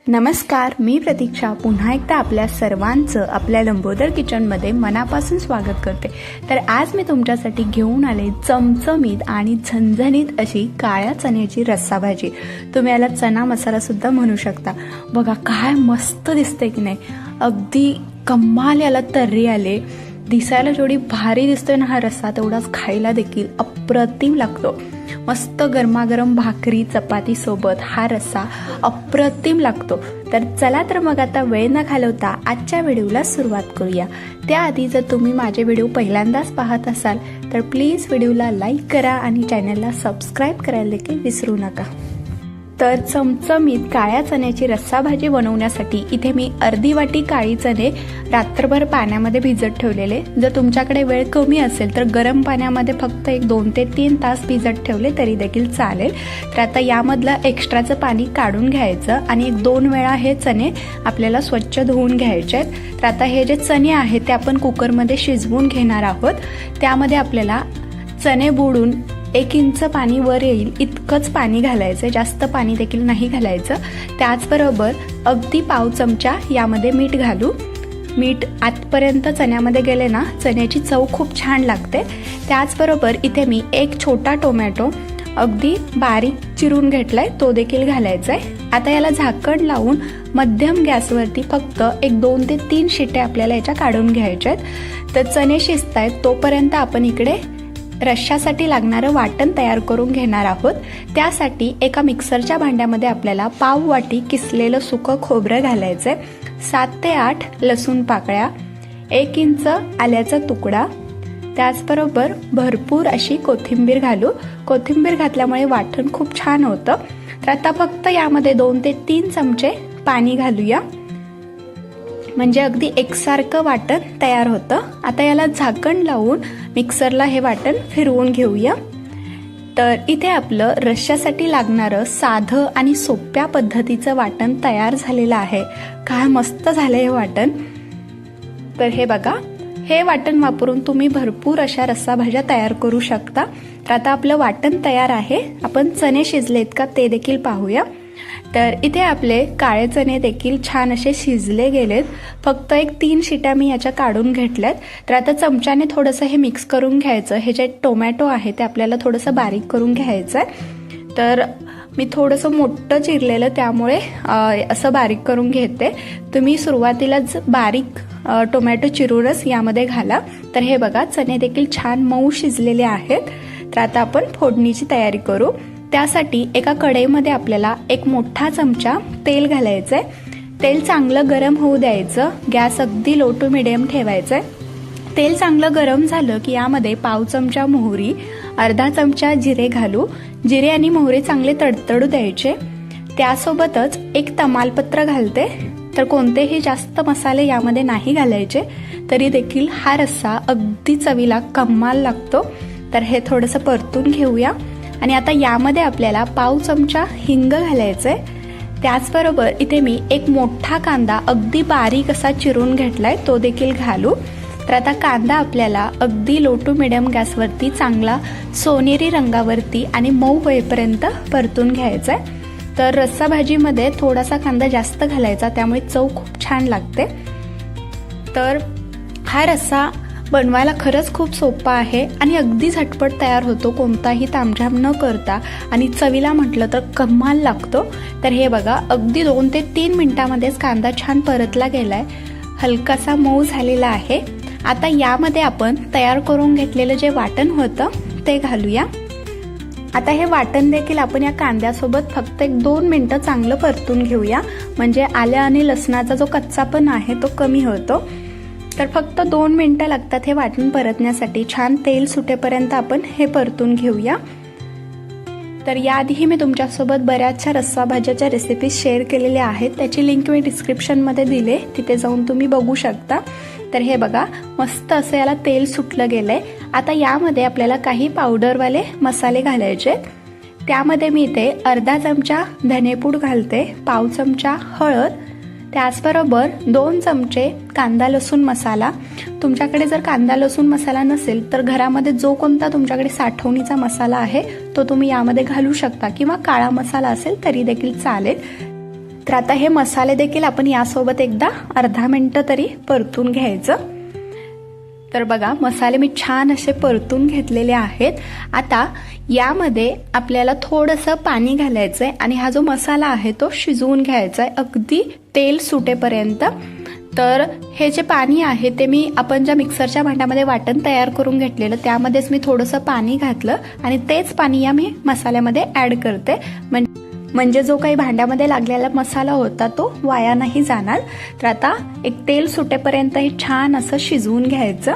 नमस्कार, मी प्रतीक्षा पुन्हा एकदा आपल्या सर्वांचं आपल्या लंबोदर किचनमध्ये मनापासून स्वागत करते। तर आज मी तुमच्यासाठी घेऊन आले चमचमीत आणि झणझणीत अशी काळ्या चण्याची रस्सा भाजी। तुम्ही याला चना मसाला सुद्धा म्हणू शकता। बघा काय मस्त दिसते की नाही, अगदी कमाल याला तर्री आले। दिसायला जेवढी भारी दिसतोय ना हा रस्सा, तेवढाच खायला देखील अप्रतिम लागतो। मस्त गरमागरम भाकरी चपाती सोबत हा रस्सा अप्रतिम लागतो। तर चला तर मग आता वेळ न घालवता आजच्या व्हिडिओला सुरुवात करूया। त्याआधी जर तुम्ही माझे व्हिडिओ पहिल्यांदाच पाहत असाल तर प्लीज व्हिडिओला लाईक करा आणि चॅनलला सबस्क्राईब करायला देखील विसरू नका। तर चमचमीत काळ्या चण्याची रस्सा भाजी बनवण्यासाठी इथे मी अर्धी वाटी काळी चणे रात्रभर पाण्यामध्ये भिजत ठेवलेले। जर तुमच्याकडे वेळ कमी असेल तर गरम पाण्यामध्ये फक्त 2 ते 3 तास भिजत ठेवले तरी देखील चालेल। तर आता यामधलं एक्स्ट्राचं पाणी काढून घ्यायचं आणि 1-2 वेळा हे चणे आपल्याला स्वच्छ धुवून घ्यायचे आहेत। तर आता हे जे चणे आहेत ते आपण कुकरमध्ये शिजवून घेणार आहोत। त्यामध्ये आपल्याला चणे बुडून 1 इंच पाणी वर येईल इतकंच पाणी घालायचं, जास्त पाणी देखील नाही घालायचं। त्याचबरोबर अगदी पाव चमचा यामध्ये मीठ घालू। मीठ आतपर्यंत चण्यामध्ये गेले ना चण्याची चव खूप छान लागते। त्याचबरोबर इथे मी 1 छोटा टोमॅटो अगदी बारीक चिरून घेतलाय, तो देखील घालायचा आहे। आता याला झाकण लावून मध्यम गॅसवरती फक्त 2 ते 3 शिट्ट्या आपल्याला याच्या काढून घ्यायच्या आहेत। तर चणे शिजतायत तोपर्यंत आपण इकडे रश्श्यासाठी लागणारं वाटण तयार करून घेणार आहोत। त्यासाठी एका मिक्सरच्या भांड्यामध्ये आपल्याला पाव वाटी किसलेलं सुकं खोबरं घालायचंय, 7 ते 8 लसूण पाकळ्या, 1 इंच आल्याचा तुकडा, त्याचबरोबर भरपूर अशी कोथिंबीर घालू। कोथिंबीर घातल्यामुळे वाटण खूप छान होतं। तर आता फक्त यामध्ये 2 ते 3 चमचे पाणी घालूया, म्हणजे अगदी एकसारखं वाटण तयार होतं। आता याला झाकण लावून मिक्सरला हे वाटण फिरवून घेऊया। तर इथे आपलं रश्श्यासाठी लागणारं साधं आणि सोप्या पद्धतीचं वाटण तयार झालेलं आहे। काय मस्त झालंय हे वाटण। तर हे बघा, हे वाटण वापरून तुम्ही भरपूर अशा रस्सा भाज्या तयार करू शकता। तर आता आपलं वाटण तयार आहे। आपण चणे शिजलेत का ते देखील पाहूया। तर इथे आपले काळे चणे देखील छान असे शिजले गेलेत, फक्त 3 शिट्या मी याच्या काढून घेतल्यात। तर आता चमच्याने थोडंसं हे मिक्स करून घ्यायचं। हे जे टोमॅटो आहे ते आपल्याला थोडंसं बारीक करून घ्यायचं आहे। तर मी थोडंसं मोठं चिरलेलं त्यामुळे असं बारीक करून घेते। तुम्ही सुरुवातीलाच बारीक टोमॅटो चिरूनच यामध्ये घाला। तर हे बघा, चणे देखील छान मऊ शिजलेले आहेत। तर आता आपण फोडणीची तयारी करू। त्यासाठी एका कढईमध्ये आपल्याला 1 मोठा चमचा तेल घालायचंय। तेल चांगलं गरम होऊ द्यायचं, गॅस अगदी लो टू मिडियम ठेवायचंय। तेल चांगलं गरम झालं की यामध्ये पाव चमचा मोहरी, अर्धा चमचा जिरे घालू। जिरे आणि मोहरी चांगले तडतडू द्यायचे। त्यासोबतच 1 तमालपत्र घालते। तर कोणतेही जास्त मसाले यामध्ये नाही घालायचे, तरी देखील हा रस्सा अगदी चवीला कमाल लागतो। तर हे थोडंसं परतून घेऊया। आणि आता यामध्ये आपल्याला पाव चमचा हिंग घालायचंय। त्याचबरोबर इथे मी 1 मोठा कांदा अगदी बारीक असा चिरून घेतलाय, तो देखील घालू। तर आता कांदा आपल्याला अगदी लो टू मिडियम गॅसवरती चांगला सोनेरी रंगावरती आणि मऊ होईपर्यंत परतून घ्यायचा आहे। तर रस्सा भाजीमध्ये थोडासा कांदा जास्त घालायचा, त्यामुळे चव खूप छान लागते। तर हा रस्सा बनवायला खरंच खूप सोपा आहे आणि अगदी झटपट तयार होतो, कोणताही तामझाम न करता, आणि चवीला म्हटलं तर कमाल लागतो। तर हे बघा, अगदी 2 ते 3 मिनिटांमध्येच कांदा छान परतला गेलाय, हलकासा मऊ झालेला आहे। आता यामध्ये आपण तयार करून घेतलेलं जे वाटण होतं ते घालूया। आता हे वाटण देखील आपण या कांद्यासोबत फक्त 1-2 मिनिटं चांगलं परतून घेऊया, म्हणजे आल्या आणि लसणाचा जो कच्चापण आहे तो कमी होतो। तर फक्त 2 मिनिटं लागतात हे वाटण परतण्यासाठी। छान तेल सुटेपर्यंत आपण हे परतून घेऊया। तर याआधीही मी तुमच्यासोबत बऱ्याचशा रस्सा भाज्याच्या रेसिपीज शेअर केलेल्या आहेत, त्याची लिंक मी डिस्क्रिप्शनमध्ये दिले, तिथे जाऊन तुम्ही बघू शकता। तर हे बघा, मस्त असं याला तेल सुटलं गेलंय। आता यामध्ये आपल्याला काही पावडरवाले मसाले घालायचे। त्यामध्ये मी इथे अर्धा चमचा धनेपूड घालते, पाव चमचा हळद, त्याचबरोबर 2 चमचे कांदा लसूण मसाला। तुमच्याकडे जर कांदा लसूण मसाला नसेल तर घरामध्ये जो कोणता तुमच्याकडे साठवणीचा मसाला आहे तो तुम्ही यामध्ये घालू शकता, किंवा काळा मसाला असेल तरी देखील चालेल। तर आता हे मसाले देखील आपण यासोबत एकदा अर्धा मिनिट तरी परतून घ्यायचं. तर बघा मसाले मी छान असे परतून घेतलेले आहेत. आता यामध्ये आपल्याला थोडंसं पाणी घालायचं आहे आणि हा जो मसाला आहे तो शिजवून घ्यायचा आहे अगदी तेल सुटेपर्यंत. तर हे जे पाणी आहे ते मी आपण ज्या मिक्सरच्या भांड्यामध्ये वाटण तयार करून घेतलेलं त्यामध्येच मी थोडंसं पाणी घातलं आणि तेच पाणी या मी मसाल्यामध्ये ॲड करते. म्हणजे जो काही भांड्यामध्ये लागलेला मसाला होता तो वाया नाही जाणार. तर आता एक तेल सुटेपर्यंत हे छान असं शिजवून घ्यायचं.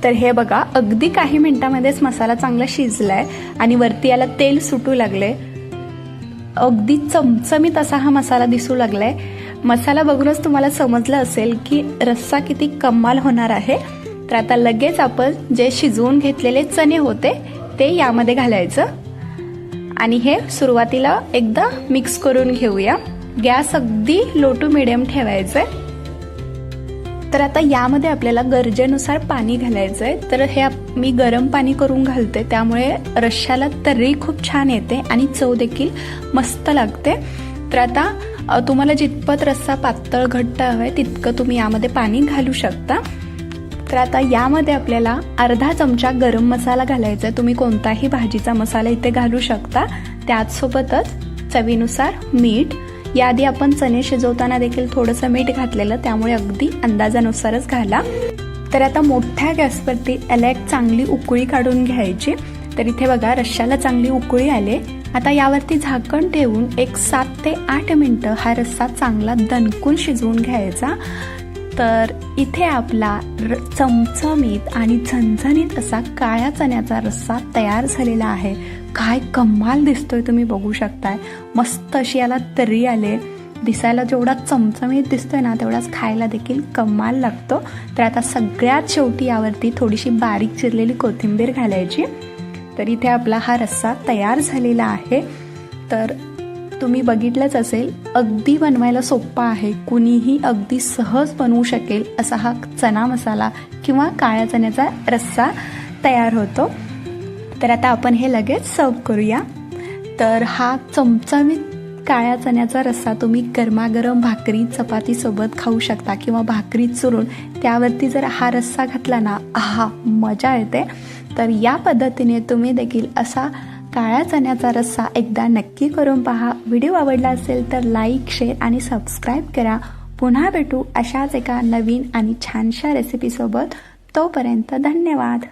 तर हे बघा अगदी काही मिनिटांमध्येच मसाला चांगला शिजलाय आणि वरती याला तेल सुटू लागले. अगदी चमचमीत असा हा मसाला दिसू लागलाय. मसाला बघूनच तुम्हाला समजलं असेल की रस्सा किती कमाल होणार आहे. तर आता लगेच आपण जे शिजवून घेतलेले चणे होते ते यामध्ये घालायचं आणि हे सुरुवातीला एकदा मिक्स करून घेऊया. गॅस अगदी लो टू मिडियम ठेवायचं आहे. तर आता यामध्ये आपल्याला गरजेनुसार पाणी घालायचं आहे. तर हे मी गरम पाणी करून घालते त्यामुळे रश्श्याला तर्री खूप छान येते आणि चव देखील मस्त लागते. तर आता तुम्हाला जितपत रस्सा पातळ घट्ट हवंय तितकं तुम्ही यामध्ये पाणी घालू शकता. तर आता यामध्ये आपल्याला अर्धा चमचा गरम मसाला घालायचा आहे. तुम्ही कोणताही भाजीचा मसाला इथे घालू शकता. त्याचसोबतच चवीनुसार मीठ. याआधी आपण चणे शिजवताना देखील थोडंसं मीठ घातलेलं त्यामुळे अगदी अंदाजानुसारच घाला. तर आता मोठ्या गॅसवरती याला एक चांगली उकळी काढून घ्यायची. तर इथे बघा रश्श्याला चांगली उकळी आले. आता यावरती झाकण ठेवून एक 7 ते 8 मिनिटं हा रस्सा चांगला दणकून शिजवून घ्यायचा. तर इथे आपला चमचमीत आणि झणझणीत असा काळ्या चण्याचा रस्सा तयार झालेला आहे. काय कमाल दिसतोय तुम्ही बघू शकताय. मस्त अशी याला तर्री आले. दिसायला जेवढा चमचमीत दिसतोय ना तेवढाच खायला देखील कमाल लागतो. तर आता सगळ्यात शेवटी यावरती थोडीशी बारीक चिरलेली कोथिंबीर घालायची. तर इथे आपला हा रस्सा तयार झालेला आहे. तर तुम्ही बघितलंच असेल अगदी बनवायला सोपा आहे. कुणीही अगदी सहज बनवू शकेल असा हा चना मसाला किंवा काळ्या चण्याचा रस्सा तयार होतो. तर आता आपण हे लगेच सर्व करूया. तर हा चमचमीत काळ्या चण्याचा रस्सा तुम्ही गरमागरम भाकरी चपातीसोबत खाऊ शकता किंवा भाकरी चुरून त्यावरती जर हा रस्सा घातला ना आहा मजा येते. तर या पद्धतीने तुम्ही देखील असा काळ्या चण्याचा रस्सा एकदा नक्की करून पहा. व्हिडिओ आवडला असेल तर लाईक, शेअर आणि सबस्क्राईब करा. पुन्हा भेटू अशाच एका नवीन आणि छानशा रेसिपीसोबत. तोपर्यंत धन्यवाद.